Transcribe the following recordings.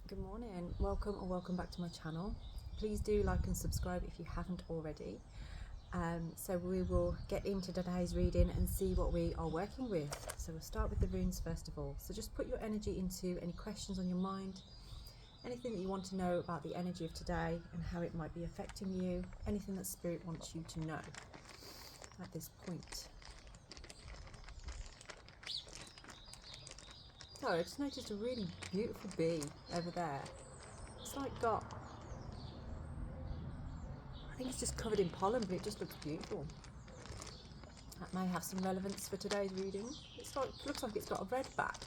Good morning, welcome or welcome back to my channel. Please do like and subscribe if you haven't already. So we will get into today's reading and see what we are working with. So we'll start with the runes first of all. So just put your energy into any questions on your mind, anything that you want to know about the energy of today and how it might be affecting you, anything that Spirit wants you to know at this point. Oh, I just noticed a really beautiful bee over there. It's like got, I think it's just covered in pollen, but it just looks beautiful. That may have some relevance for today's reading. Looks like it's got a red back.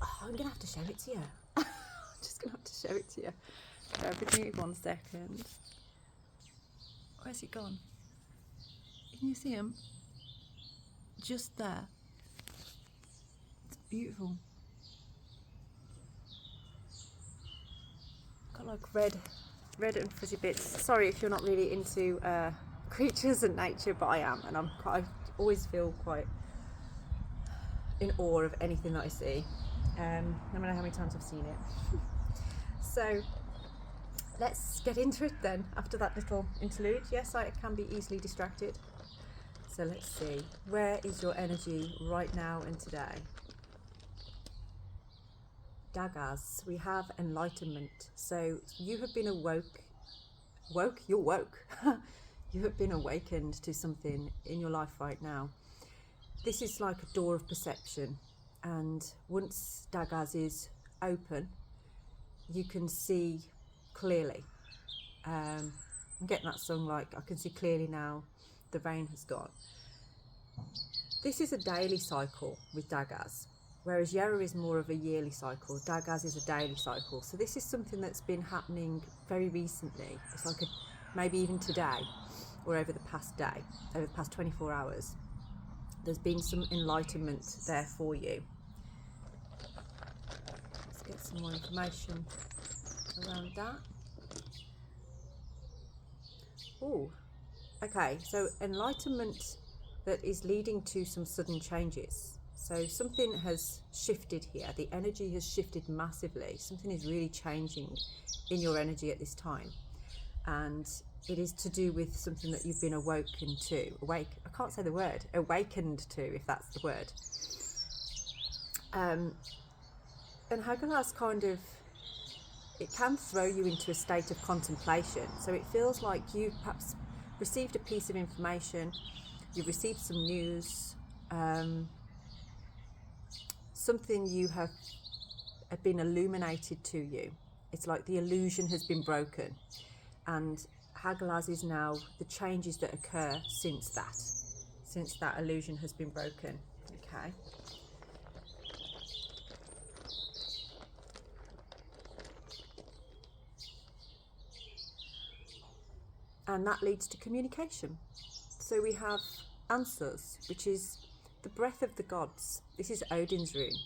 Oh, I'm gonna have to show it to you. I'm just gonna have to show it to you. Bear with me 1 second. Where's it gone? Can you see him? Just there. It's beautiful. Got like red and fuzzy bits. Sorry if you're not really into creatures and nature, but I am, and I always feel quite in awe of anything that I see. No matter how many times I've seen it. So let's get into it then. After that little interlude, yes, I can be easily distracted. So let's see, where is your energy right now and today? Daggers, we have enlightenment. So you have been you're woke. You have been awakened to something in your life right now. This is like a door of perception, and once Daggers is open, you can see clearly. I'm getting that song, like I can see clearly now, the rain has gone. This is a daily cycle with Daggers, whereas Yera is more of a yearly cycle. Daggers is a daily cycle. So this is something that's been happening very recently. It's like maybe even today or over the past day, over the past 24 hours. There's been some enlightenment there for you. Let's get some more information around that. Oh, okay, so enlightenment that is leading to some sudden changes. So something has shifted here. The energy has shifted massively. Something is really changing in your energy at this time. And it is to do with something that you've been awakened to. I can't say the word. Awakened to, if that's the word. And Hagalaz kind of, it can throw you into a state of contemplation. So it feels like you've perhaps received a piece of information, you've received some news, something you have been illuminated to you. It's like the illusion has been broken, and Hagalaz is now the changes that occur since that illusion has been broken. Okay. And that leads to communication. So we have answers, which is the breath of the gods. This is Odin's rune.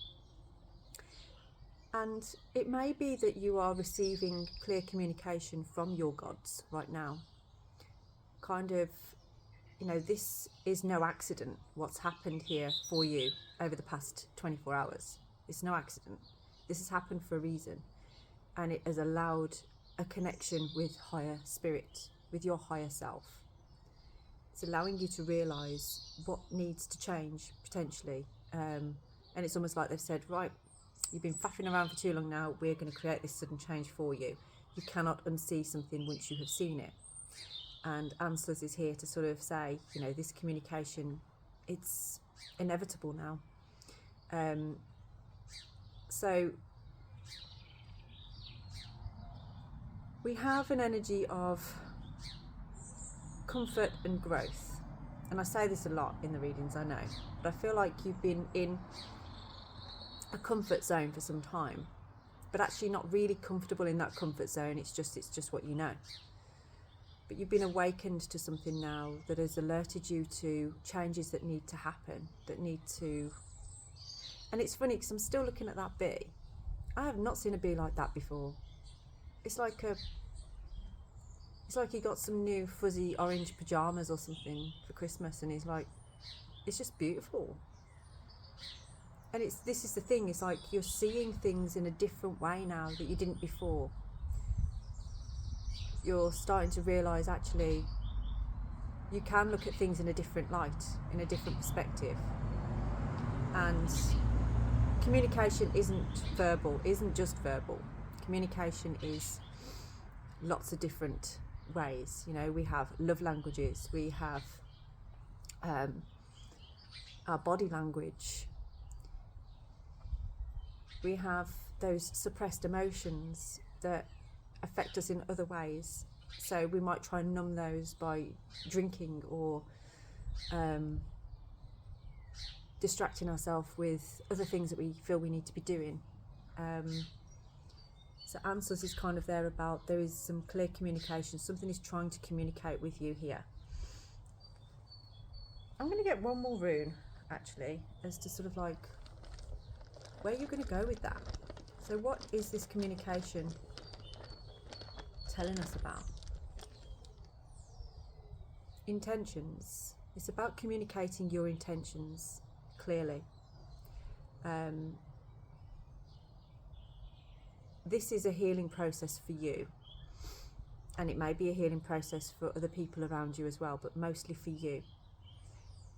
And it may be that you are receiving clear communication from your gods right now. Kind of, you know, this is no accident, what's happened here for you over the past 24 hours. It's no accident. This has happened for a reason. And it has allowed a connection with higher spirit, with your higher self. It's allowing you to realise what needs to change, potentially. And it's almost like they've said, right, you've been faffing around for too long now, we're going to create this sudden change for you. You cannot unsee something once you have seen it. And Answers is here to sort of say, you know, this communication, it's inevitable now. So we have an energy of comfort and growth. And I say this a lot in the readings, I know, but I feel like you've been in a comfort zone for some time, but actually not really comfortable in that comfort zone. It's just what you know. But you've been awakened to something now that has alerted you to changes that need to happen, and it's funny because I'm still looking at that bee. I have not seen a bee like that before. It's like he got some new fuzzy orange pajamas or something for Christmas, and he's like, it's just beautiful. And this is the thing, it's like you're seeing things in a different way now that you didn't before. You're starting to realise actually you can look at things in a different light, in a different perspective. And communication isn't just verbal. Communication is lots of different ways. You know, we have love languages, we have our body language, we have those suppressed emotions that affect us in other ways. So we might try and numb those by drinking or distracting ourselves with other things that we feel we need to be doing. So answers is kind of there about there is some clear communication. Something is trying to communicate with you here. I'm going to get one more rune actually as to sort of like where you're going to go with that. So what is this communication telling us about? Intentions. It's about communicating your intentions clearly. This is a healing process for you, and it may be a healing process for other people around you as well, but mostly for you.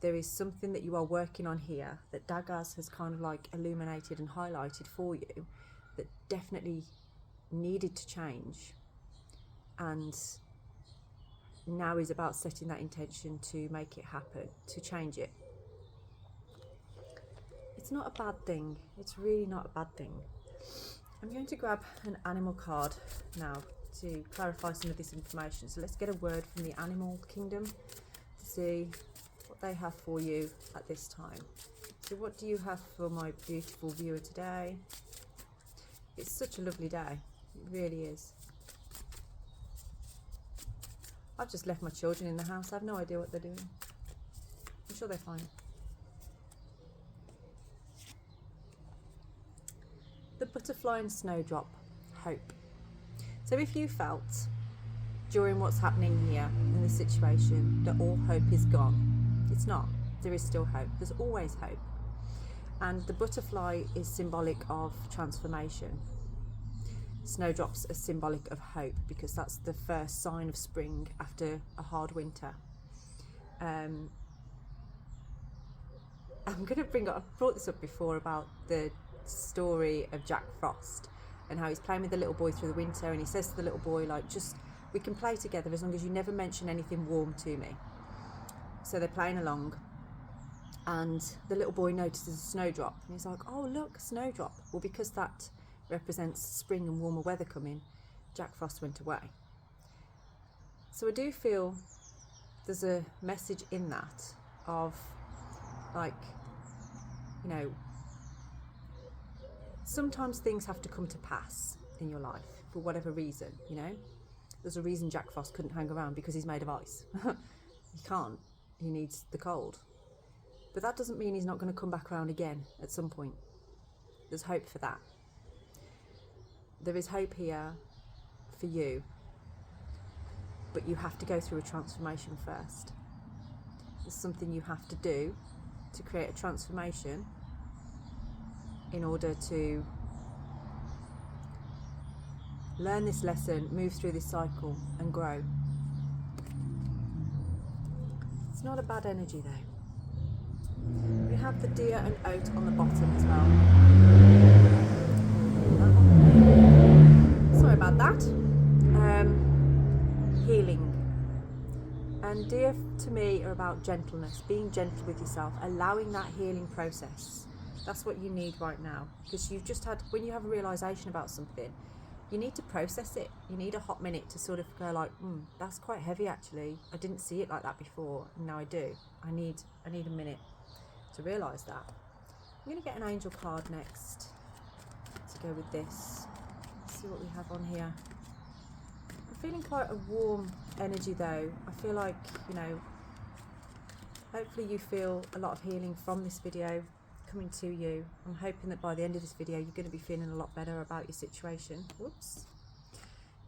There is something that you are working on here that Dagaz has kind of like illuminated and highlighted for you that definitely needed to change, and now is about setting that intention to make it happen, to change it. It's not a bad thing. It's really not a bad thing. I'm going to grab an animal card now to clarify some of this information. So let's get a word from the animal kingdom to see what they have for you at this time. So what do you have for my beautiful viewer today? It's such a lovely day. It really is. I've just left my children in the house. I have no idea what they're doing. I'm sure they're fine. The butterfly and snowdrop, hope. So if you felt during what's happening here in this situation that all hope is gone, it's not. There is still hope. There's always hope. And the butterfly is symbolic of transformation. Snowdrops are symbolic of hope because that's the first sign of spring after a hard winter. I'm going to bring up, I've brought this up before about the story of Jack Frost and how he's playing with the little boy through the winter, and he says to the little boy, like, just, we can play together as long as you never mention anything warm to me. So they're playing along, and the little boy notices a snowdrop, and he's like, oh look, a snowdrop. Well, because that represents spring and warmer weather coming, Jack Frost went away. So I do feel there's a message in that of, like, you know, sometimes things have to come to pass in your life for whatever reason, you know. There's a reason Jack Frost couldn't hang around, because he's made of ice. He can't. He needs the cold. But that doesn't mean he's not going to come back around again at some point. There's hope for that. There is hope here for you, but you have to go through a transformation first. There's something you have to do to create a transformation in order to learn this lesson, move through this cycle and grow. It's not a bad energy though. We have the deer and oat on the bottom as well. Sorry about that. Healing. And deer to me are about gentleness, being gentle with yourself, allowing that healing process. That's what you need right now, because you've just had, when you have a realization about something, you need to process it. You need a hot minute to sort of go like, that's quite heavy actually. I didn't see it like that before, and now I do. I need a minute to realize that. I'm going to get an angel card next to go with this. Let's see what we have on here. I'm feeling quite a warm energy though. I feel like, you know, hopefully you feel a lot of healing from this video coming to you. I'm hoping that by the end of this video you're going to be feeling a lot better about your situation. Whoops.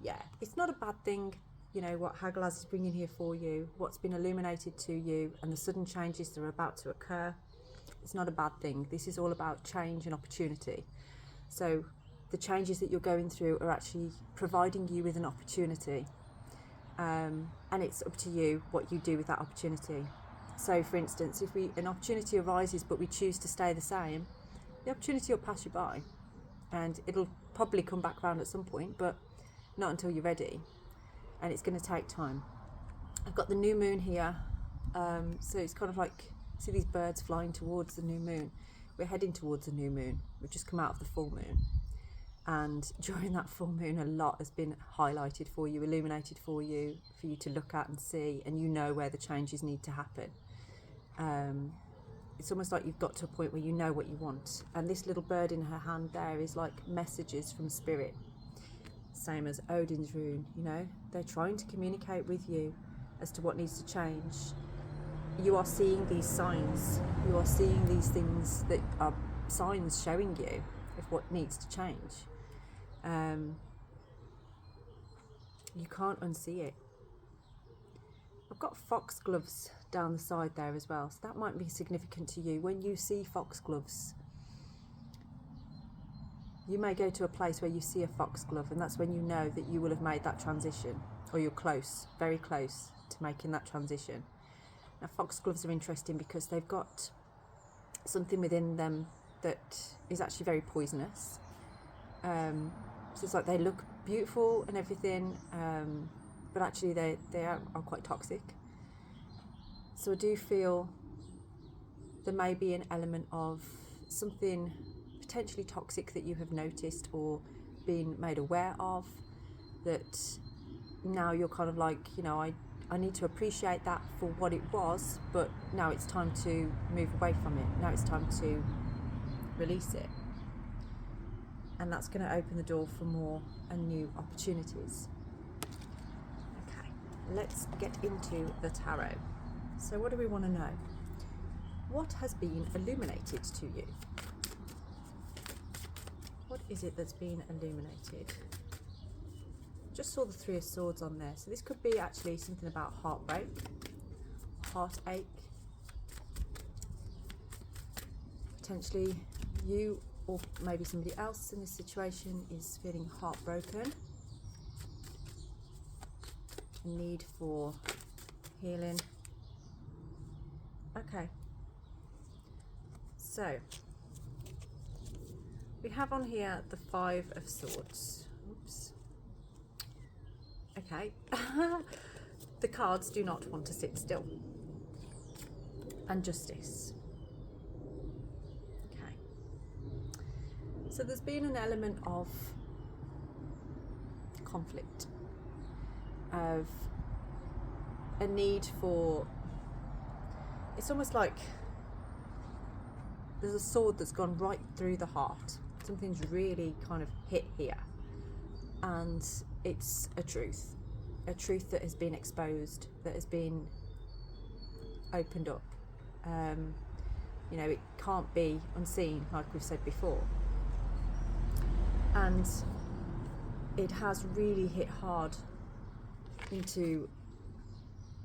Yeah, it's not a bad thing, you know, what Hagalaz is bringing here for you, what's been illuminated to you, and the sudden changes that are about to occur. It's not a bad thing. This is all about change and opportunity. So the changes that you're going through are actually providing you with an opportunity, and it's up to you what you do with that opportunity. So for instance, if an opportunity arises but we choose to stay the same, the opportunity will pass you by, and it'll probably come back round at some point, but not until you're ready, and it's going to take time. I've got the new moon here, so it's kind of like, see these birds flying towards the new moon. We're heading towards the new moon. We've just come out of the full moon, and during that full moon a lot has been highlighted for you, illuminated for you to look at and see, and you know where the changes need to happen. It's almost like you've got to a point where you know what you want, and this little bird in her hand there is like messages from spirit, same as Odin's rune. You know, they're trying to communicate with you as to what needs to change. You are seeing these signs, you are seeing these things that are signs showing you of what needs to change. You can't unsee it. I've got foxgloves down the side there as well, so that might be significant to you. When you see foxgloves, you may go to a place where you see a foxglove, and that's when you know that you will have made that transition, or you're close, very close to making that transition. Now, foxgloves are interesting because they've got something within them that is actually very poisonous. So it's like they look beautiful and everything, but actually they are quite toxic. So I do feel there may be an element of something potentially toxic that you have noticed or been made aware of, that now you're kind of like, you know, I need to appreciate that for what it was, but now it's time to move away from it. Now it's time to release it. And that's going to open the door for more and new opportunities. Okay, let's get into the tarot. So what do we want to know? What has been illuminated to you? What is it that's been illuminated? Just saw the Three of Swords on there. So this could be actually something about heartbreak, heartache. Potentially you, or maybe somebody else in this situation, is feeling heartbroken. A need for healing. Okay. So we have on here the Five of Swords. Oops. Okay. The cards do not want to sit still. And Justice. Okay. So there's been an element of conflict, of a need for, it's almost like there's a sword that's gone right through the heart. Something's really kind of hit here, and it's a truth that has been exposed, that has been opened up. You know, it can't be unseen, like we've said before, and it has really hit hard into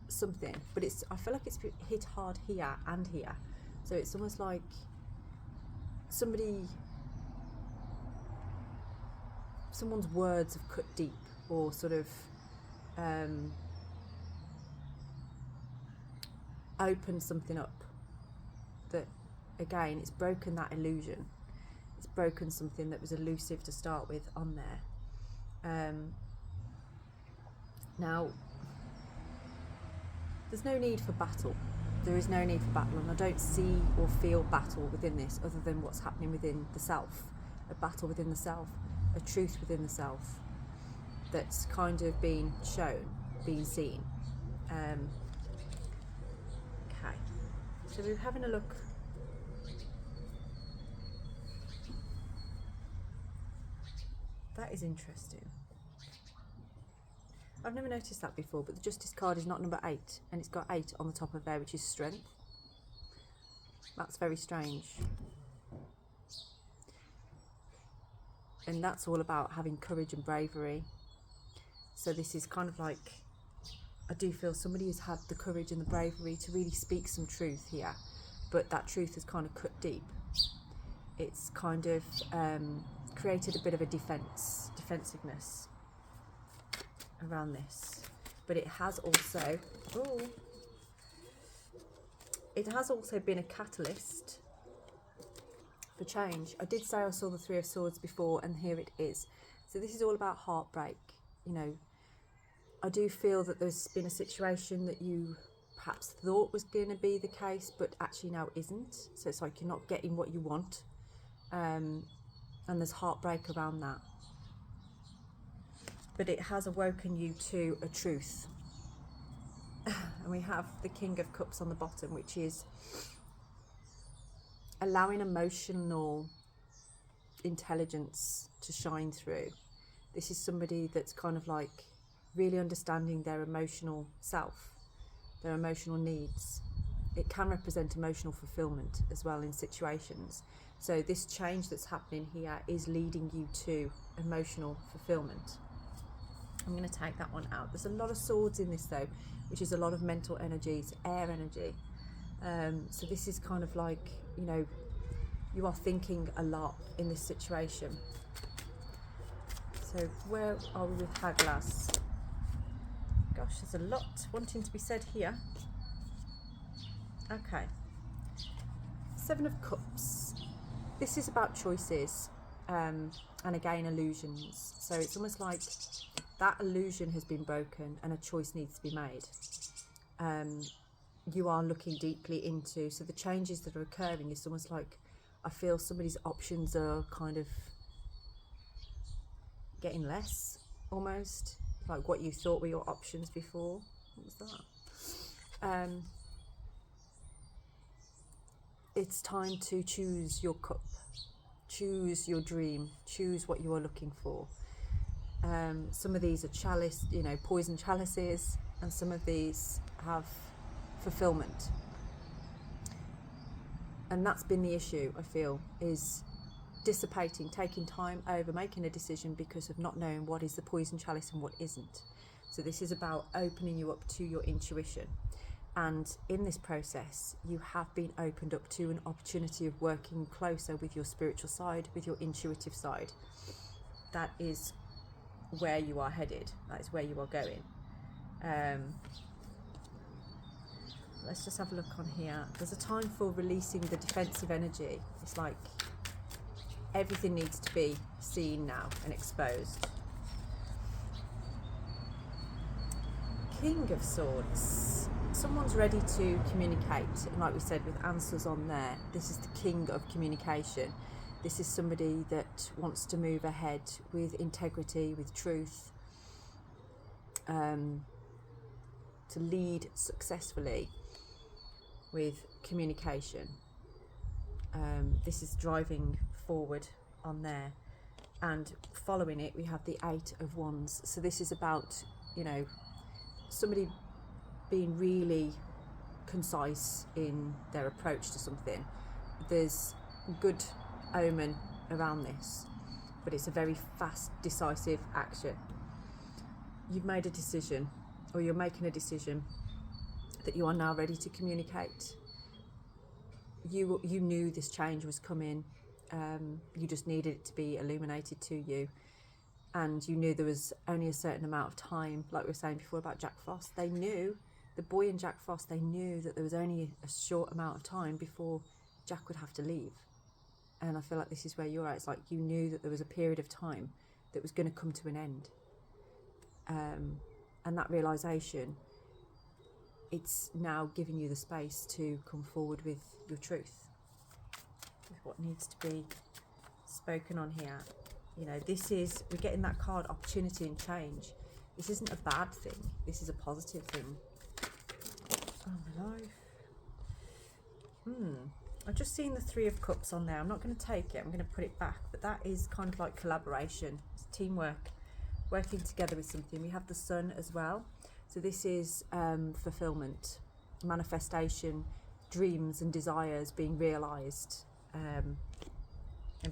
something, but I feel like it's hit hard here and here. So it's almost like someone's words have cut deep, or sort of opened something up that, again, it's broken that illusion. It's broken something that was elusive to start with on there. Now, there's no need for battle. There is no need for battle, and I don't see or feel battle within this, other than what's happening within the self. A battle within the self, a truth within the self that's kind of being shown, being seen. Okay, so we're having a look. That is interesting. I've never noticed that before, but the Justice card is not number 8, and it's got 8 on the top of there, which is strength. That's very strange. And that's all about having courage and bravery. So this is kind of like, I do feel somebody has had the courage and the bravery to really speak some truth here, but that truth has kind of cut deep. It's kind of created a bit of a defensiveness around this. But it has also, been a catalyst for change. I did say I saw the Three of Swords before, and here it is. So this is all about heartbreak. You know, I do feel that there's been a situation that you perhaps thought was going to be the case, but actually now isn't. So it's like you're not getting what you want, and there's heartbreak around that. But it has awoken you to a truth. And we have the King of Cups on the bottom, which is allowing emotional intelligence to shine through. This is somebody that's kind of like really understanding their emotional self, their emotional needs. It can represent emotional fulfillment as well in situations. So this change that's happening here is leading you to emotional fulfillment. I'm going to take that one out. There's a lot of swords in this though, which is a lot of mental energy, it's air energy. So this is kind of like, you know, you are thinking a lot in this situation. So where are we with Haglas? Gosh, there's a lot wanting to be said here. Okay. Seven of Cups. This is about choices, and again illusions. So it's almost like that illusion has been broken and a choice needs to be made. You are looking deeply into, so the changes that are occurring is almost like, I feel somebody's options are kind of getting less, almost like what you thought were your options before. What was that? It's time to choose your cup, choose your dream, choose what you are looking for. Some of these are chalice, you know, poison chalices, and some of these have fulfillment. And that's been the issue, I feel, is dissipating, taking time over making a decision because of not knowing what is the poison chalice and what isn't. So this is about opening you up to your intuition. And in this process, you have been opened up to an opportunity of working closer with your spiritual side, with your intuitive side. That is where you are headed. That is where you are going. Let's just have a look on here. There's a time for releasing the defensive energy. It's like everything needs to be seen now and exposed. King of Swords. Someone's ready to communicate, and like we said, with answers on there, this is the King of Communication. This is somebody that wants to move ahead with integrity, with truth, to lead successfully with communication. This is driving forward on there, and following it we have the Eight of Wands. So this is about, you know, somebody being really concise in their approach to something. There's good omen around this, but it's a very fast, decisive action. You've made a decision, or you're making a decision that you are now ready to communicate. You knew this change was coming. You just needed it to be illuminated to you, and you knew there was only a certain amount of time. Like we were saying before about Jack Frost, they knew, the boy and Jack Frost, they knew that there was only a short amount of time before Jack would have to leave. And I feel like this is where you're at. It's like you knew that there was a period of time that was going to come to an end, and that realization, it's now giving you the space to come forward with your truth, with what needs to be spoken on here. You know, this is, we're getting that card, opportunity and change. This isn't a bad thing, this is a positive thing. Oh my life. I've just seen the Three of Cups on there. I'm not going to take it, I'm going to put it back, but that is kind of like collaboration, it's teamwork, working together with something. We have the Sun as well. So this is fulfillment, manifestation, dreams and desires being realised, and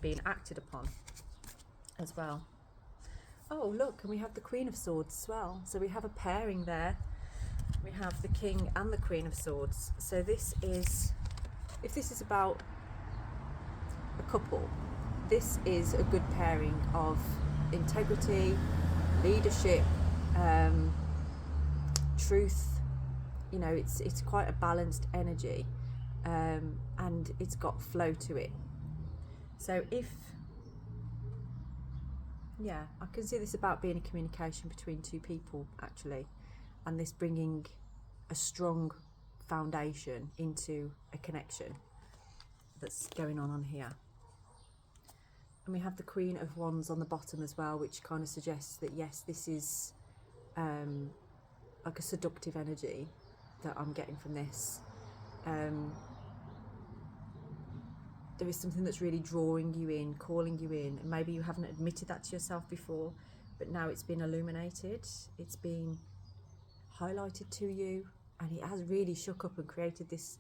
being acted upon as well. Oh look, and we have the Queen of Swords as well. So we have a pairing there. We have the King and the Queen of Swords. So this if this is about a couple, this is a good pairing of integrity, leadership, truth. You know, it's quite a balanced energy, and it's got flow to it. So I can see this about being a communication between two people, actually, and this bringing a strong foundation into a connection that's going on here. And we have the Queen of Wands on the bottom as well, which kind of suggests that yes, this is like a seductive energy that I'm getting from this. There is something that's really drawing you in, calling you in, and maybe you haven't admitted that to yourself before, but now it's been illuminated, it's been highlighted to you, and it has really shook up and created this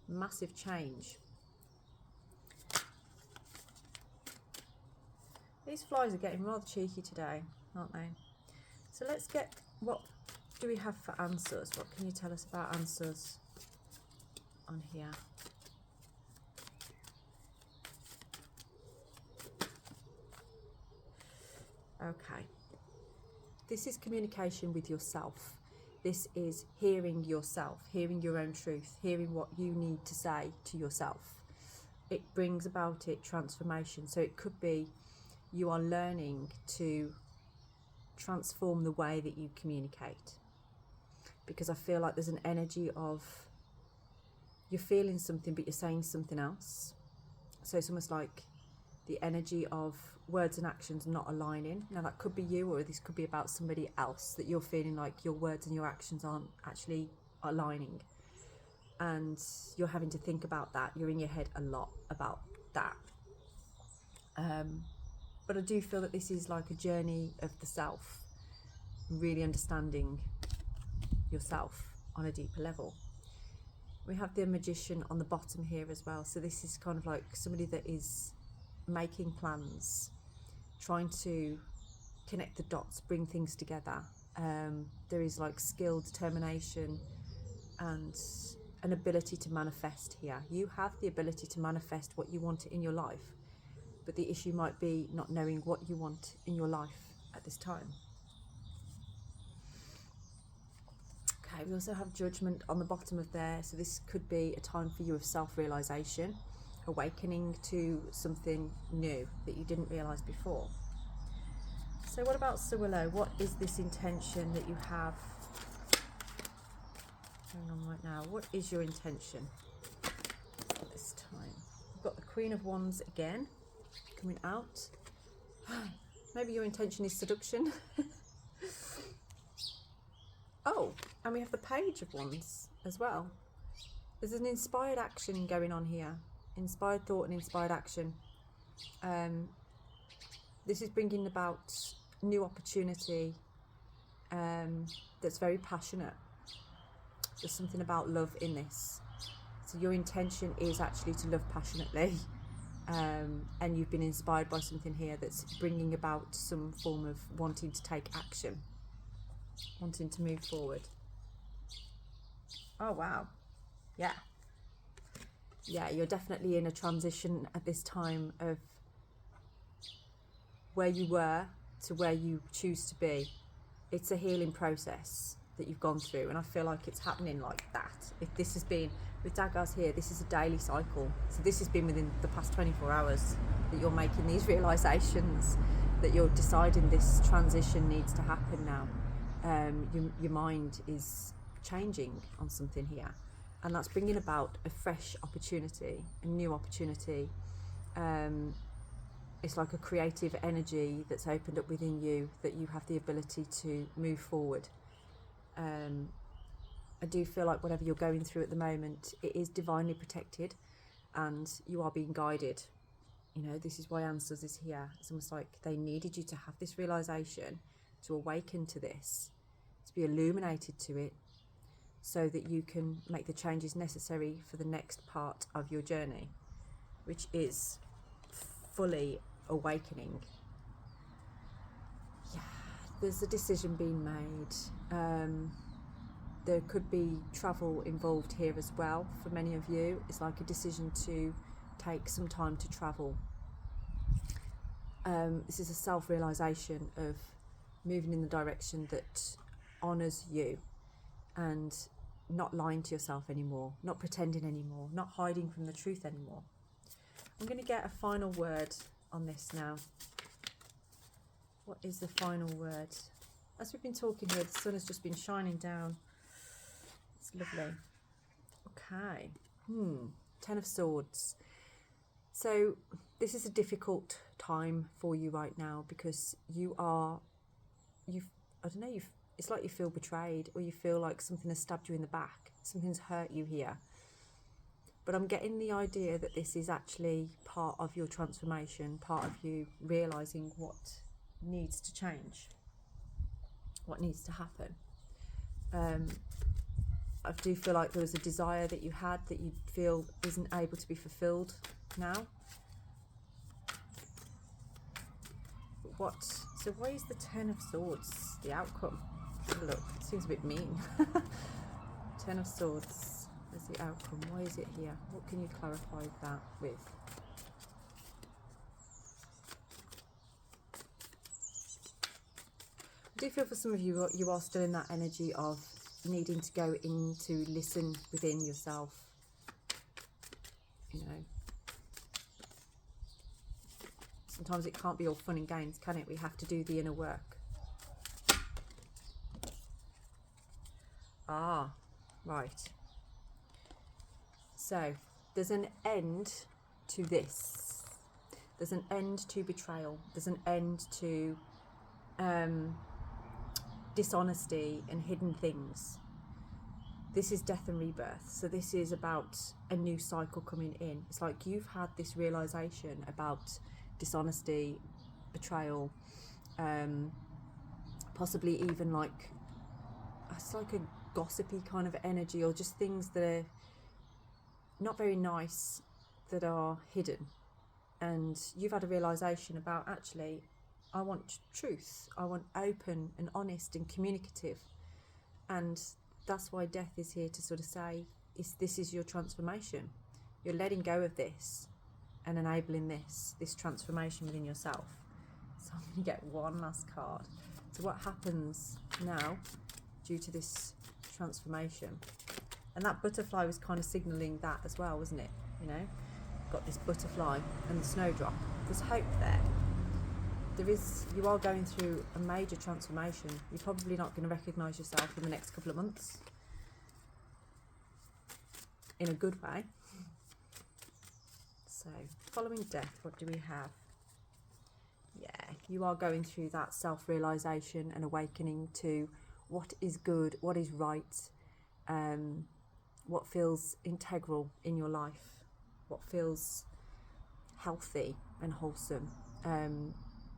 massive change. These flies are getting rather cheeky today, aren't they? So let's get, what do we have for answers? What can you tell us about answers on here? Okay. This is communication with yourself. This is hearing yourself, hearing your own truth, hearing what you need to say to yourself. It brings about it transformation. So it could be you are learning to transform the way that you communicate, because I feel like there's an energy of you're feeling something but you're saying something else. So it's almost like the energy of words and actions not aligning. Now that could be you, or this could be about somebody else, that you're feeling like your words and your actions aren't actually aligning, and you're having to think about that. You're in your head a lot about that. But I do feel that this is like a journey of the self, really understanding yourself on a deeper level. We have the Magician on the bottom here as well. So this is kind of like somebody that is making plans, trying to connect the dots, bring things together. There is like skill, determination, and an ability to manifest here. You have the ability to manifest what you want in your life, but the issue might be not knowing what you want in your life at this time. Okay, we also have Judgment on the bottom of there. So this could be a time for you of self-realization, awakening to something new that you didn't realize before. So what about Sawillow? What is this intention that you have going on right now? What is your intention at this time? We've got the Queen of Wands again coming out. Maybe your intention is seduction. Oh, and we have the Page of Wands as well. There's an inspired action going on here. Inspired thought and inspired action. This is bringing about new opportunity that's very passionate. There's something about love in this. So your intention is actually to love passionately, and you've been inspired by something here that's bringing about some form of wanting to take action, wanting to move forward. Oh wow, yeah, you're definitely in a transition at this time of where you were to where you choose to be. It's a healing process that you've gone through, and I feel like it's happening like that. If this has been with Daggars here, this is a daily cycle. So this has been within the past 24 hours that you're making these realizations, that you're deciding this transition needs to happen now. Your mind is changing on something here, and that's bringing about a fresh opportunity, a new opportunity. It's like a creative energy that's opened up within you, that you have the ability to move forward. I do feel like whatever you're going through at the moment, it is divinely protected and you are being guided. You know, this is why Answers is here. It's almost like they needed you to have this realization, to awaken to this, to be illuminated to it, so that you can make the changes necessary for the next part of your journey, which is fully awakening. Yeah, there's a decision being made. there could be travel involved here as well for many of you. It's like a decision to take some time to travel. This is a self-realization of moving in the direction that honors you and not lying to yourself anymore, not pretending anymore, not hiding from the truth anymore. I'm going to get a final word on this now. What is the final word? As we've been talking here, the sun has just been shining down. It's lovely. Okay. Ten of Swords. So this is a difficult time for you right now because it's like you feel betrayed, or you feel like something has stabbed you in the back. Something's hurt you here. But I'm getting the idea that this is actually part of your transformation, part of you realising what needs to change, what needs to happen. I do feel like there was a desire that you had that you feel isn't able to be fulfilled now. So why is the Ten of Swords the outcome? Look, it seems a bit mean. Ten of Swords is the outcome. Why is it here? What can you clarify that with? I do feel for some of you, you are still in that energy of needing to go in to listen within yourself. You know, sometimes it can't be all fun and games, can it? We have to do the inner work. Ah, right. So there's an end to this. There's an end to betrayal. There's an end to dishonesty and hidden things. This is death and rebirth. So this is about a new cycle coming in. It's like you've had this realization about dishonesty, betrayal, possibly even like it's like a gossipy kind of energy, or just things that are not very nice that are hidden. And you've had a realization about, actually, I want truth. I want open and honest and communicative. And that's why death is here to sort of say, this is your transformation. You're letting go of this and enabling this transformation within yourself. So I'm going to get one last card. So what happens now due to this transformation? And that butterfly was kind of signalling that as well, wasn't it? You know, got this butterfly and the snowdrop. There's hope there. You are going through a major transformation. You're probably not going to recognise yourself in the next couple of months. In a good way. So, following death, what do we have? Yeah, you are going through that self-realisation and awakening to what is good, what is right, what feels integral in your life, what feels healthy and wholesome,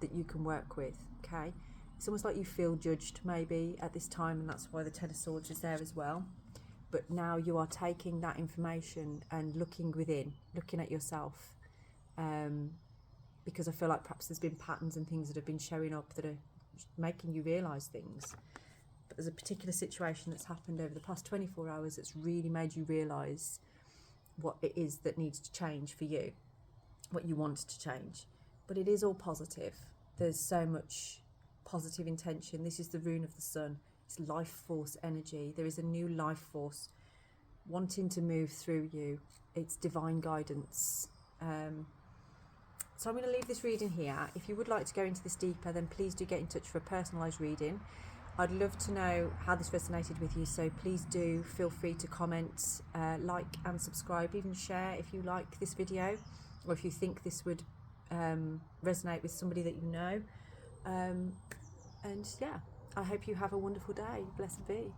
that you can work with, okay? It's almost like you feel judged maybe at this time, and that's why the Ten of Swords is there as well. But now you are taking that information and looking within, looking at yourself, because I feel like perhaps there's been patterns and things that have been showing up that are making you realise things. But there's a particular situation that's happened over the past 24 hours that's really made you realise what it is that needs to change for you, what you want to change. But it is all positive. There's so much positive intention. This is the rune of the sun. It's life force energy. There is a new life force wanting to move through you. It's divine guidance. So I'm going to leave this reading here. If you would like to go into this deeper, then please do get in touch for a personalised reading. I'd love to know how this resonated with you, so please do feel free to comment, like and subscribe, even share if you like this video, or if you think this would resonate with somebody that you know. And yeah, I hope you have a wonderful day. Blessed be.